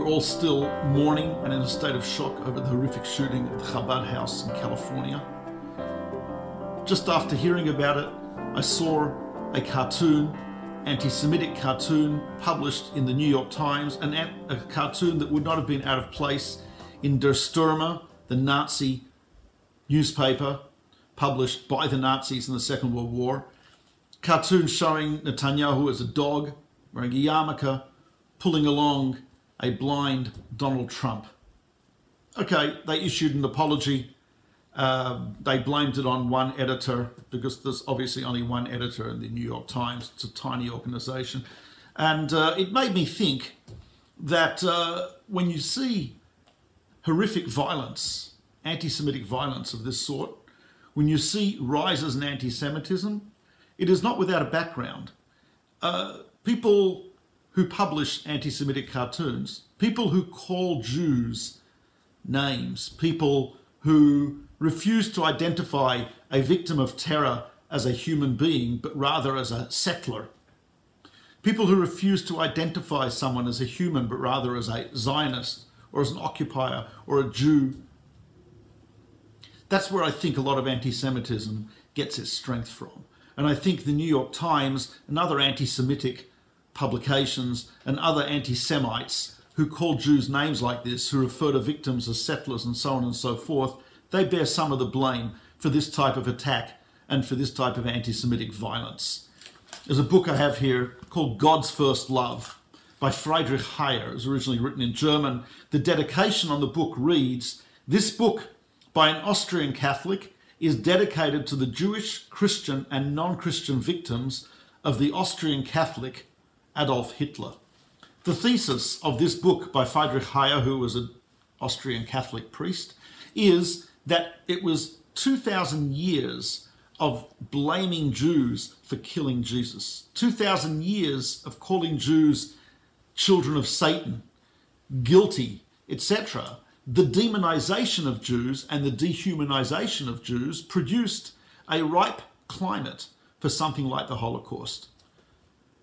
we're all still mourning and in a state of shock over the horrific shooting at the Chabad house in California. Just after hearing about it, I saw a cartoon, anti-Semitic cartoon, published in the New York Times, a cartoon that would not have been out of place in Der Stürmer, the Nazi newspaper published by the Nazis in the Second World War. Cartoon showing Netanyahu as a dog, wearing a yarmulke, pulling along a blind Donald Trump. Okay, they issued an apology. They blamed it on one editor, because there's obviously only one editor in the New York Times. It's a tiny organization. And it made me think that when you see horrific violence, anti-Semitic violence of this sort, when you see rises in anti-Semitism, it is not without a background. People who publish anti-Semitic cartoons, people who call Jews names, people who refuse to identify a victim of terror as a human being, but rather as a settler. People who refuse to identify someone as a human, but rather as a Zionist or as an occupier or a Jew. That's where I think a lot of anti-Semitism gets its strength from. And I think the New York Times and other anti-Semitic publications and other anti-Semites who call Jews names like this, who refer to victims as settlers and so on and so forth, they bear some of the blame for this type of attack and for this type of anti-Semitic violence. There's a book I have here called God's First Love by Friedrich Heyer. It was originally written in German. The dedication on the book reads, "This book by an Austrian Catholic is dedicated to the Jewish, Christian and non-Christian victims of the Austrian Catholic Adolf Hitler." The thesis of this book by Friedrich Heyer, who was an Austrian Catholic priest, is that it was 2,000 years of blaming Jews for killing Jesus. 2,000 years of calling Jews children of Satan, guilty, etc. The demonization of Jews and the dehumanization of Jews produced a ripe climate for something like the Holocaust.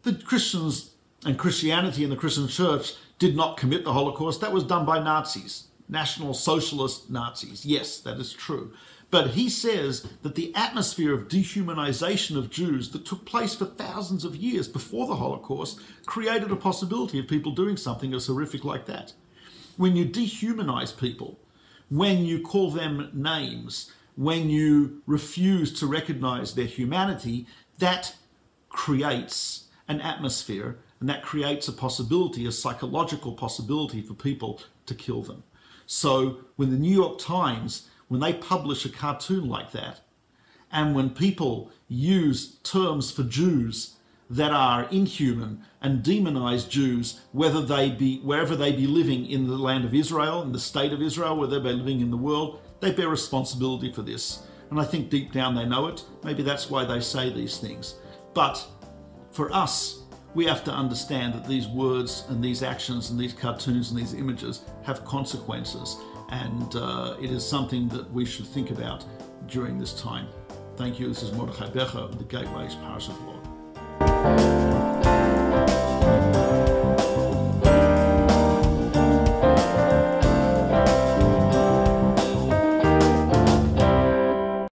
The Christians and Christianity and the Christian church did not commit the Holocaust. That was done by Nazis, National Socialist Nazis. Yes, that is true. But he says that the atmosphere of dehumanization of Jews that took place for thousands of years before the Holocaust created a possibility of people doing something as horrific like that. When you dehumanize people, when you call them names, when you refuse to recognize their humanity, that creates an atmosphere, and that creates a possibility, a psychological possibility for people to kill them. So when the New York Times, when they publish a cartoon like that, and when people use terms for Jews that are inhuman and demonize Jews, wherever they be living in the land of Israel, in the state of Israel, whether they be living in the world, they bear responsibility for this. And I think deep down they know it. Maybe that's why they say these things. But for us, we have to understand that these words and these actions and these cartoons and these images have consequences. And it is something that we should think about during this time. Thank you. This is Mordechai Becher of the Gateway's Parshat Law.